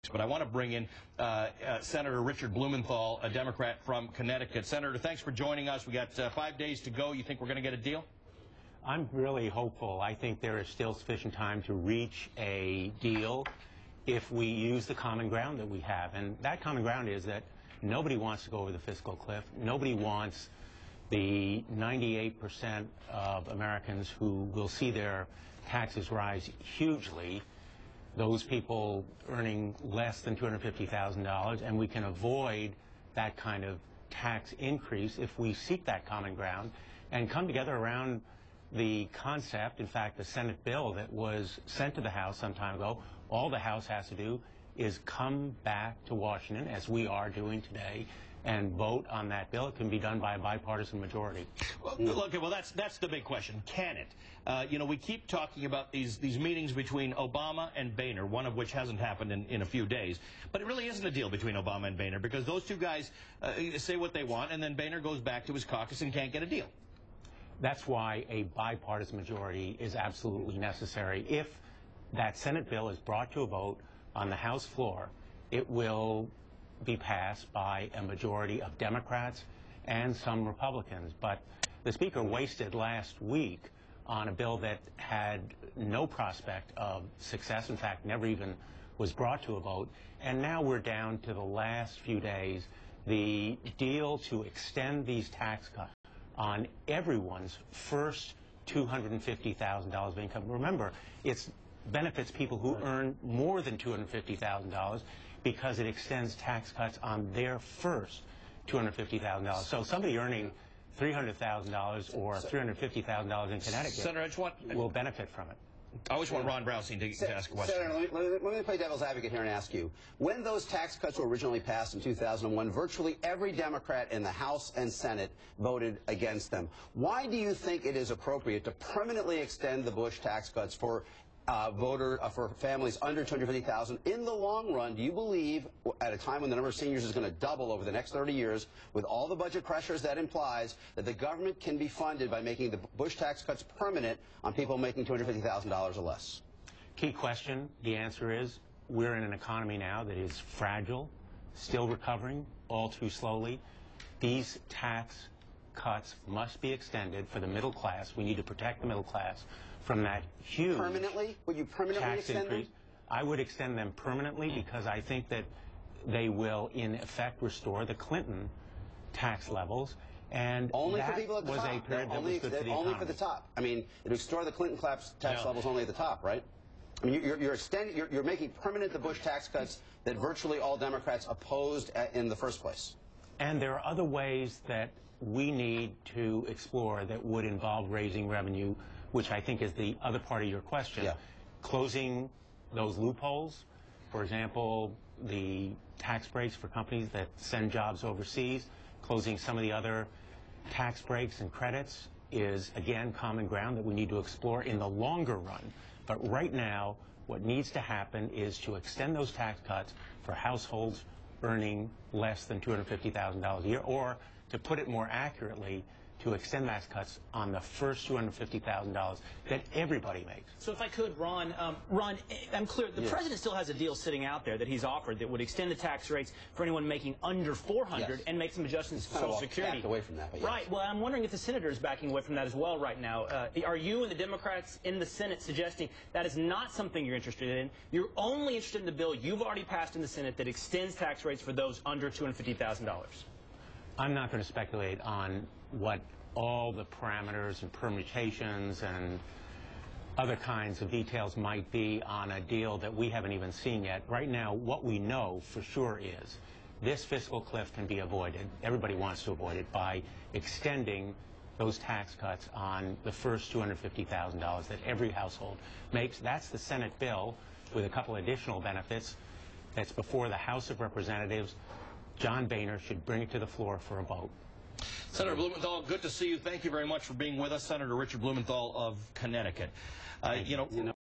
But I want to bring in Senator Richard Blumenthal, a Democrat from Connecticut. Senator, thanks for joining us. We got 5 days to go. You think we're going to get a deal? I'm really hopeful. I think there is still sufficient time to reach a deal if we use the common ground that we have. And that common ground is that nobody wants to go over the fiscal cliff. Nobody wants the 98% of Americans who will see their taxes rise hugely, those people earning less than $250,000, and we can avoid that kind of tax increase if we seek that common ground and come together around the concept. In fact, the Senate bill that was sent to the House some time ago, all the House has to do is come back to Washington, as we are doing today, and vote on that bill. It can be done by a bipartisan majority. Well, okay, well, that's the big question. Can it? You know, we keep talking about these meetings between Obama and Boehner, one of which hasn't happened in a few days. But it really isn't a deal between Obama and Boehner, because those two guys say what they want, and then Boehner goes back to his caucus and can't get a deal. That's why a bipartisan majority is absolutely necessary. If that Senate bill is brought to a vote on the House floor, it will be passed by a majority of Democrats and some Republicans. But the Speaker wasted last week on a bill that had no prospect of success, in fact, never even was brought to a vote. And now we're down to the last few days. The deal to extend these tax cuts on everyone's first $250,000 of income. Remember, it benefits people who earn more than $250,000 because it extends tax cuts on their first $250,000. So somebody earning $300,000 or $350,000 in Connecticut, Senator, will benefit from it. I always want Ron Brownstein to ask a question. Senator, let me play devil's advocate here and ask you. When those tax cuts were originally passed in 2001, virtually every Democrat in the House and Senate voted against them. Why do you think it is appropriate to permanently extend the Bush tax cuts for for families under $250,000 in the long run? Do you believe, at a time when the number of seniors is going to double over the next 30 years, with all the budget pressures that implies, that the government can be funded by making the Bush tax cuts permanent on people making $250,000 or less? Key question. The answer is we're in an economy now that is fragile, still recovering, all too slowly. These tax cuts must be extended for the middle class. We need to protect the middle class from that huge permanently? Would you permanently tax extend increase. them? I would extend them permanently because I think that they will, in effect, restore the Clinton tax levels. And only that for people at the was top. a period that was good for the economy. Only for the top. I mean, it restore the Clinton tax levels only at the top, right? I mean, you're making permanent the Bush tax cuts that virtually all Democrats opposed in the first place. And there are other ways that we need to explore that would involve raising revenue, which I think is the other part of your question. Yeah. Closing those loopholes, for example, the tax breaks for companies that send jobs overseas, closing some of the other tax breaks and credits is, again, common ground that we need to explore in the longer run. But right now, what needs to happen is to extend those tax cuts for households earning less than $250,000 a year, or to put it more accurately, to extend tax cuts on the first $250,000 that everybody makes. So if I could, Ron, I'm clear, the president still has a deal sitting out there that he's offered that would extend the tax rates for anyone making under $400 and make some adjustments to Social Security. Away from that, but yes. Right. Well, I'm wondering if the senator is backing away from that as well right now. Are you and the Democrats in the Senate suggesting that is not something you're interested in? You're only interested in the bill you've already passed in the Senate that extends tax rates for those under $250,000. I'm not going to speculate on what all the parameters and permutations and other kinds of details might be on a deal that we haven't even seen yet. Right now, what we know for sure is this fiscal cliff can be avoided. Everybody wants to avoid it by extending those tax cuts on the first $250,000 that every household makes. That's the Senate bill with a couple additional benefits that's before the House of Representatives. John Boehner should bring it to the floor for a vote. Senator Blumenthal, good to see you. Thank you very much for being with us. Senator Richard Blumenthal of Connecticut. You know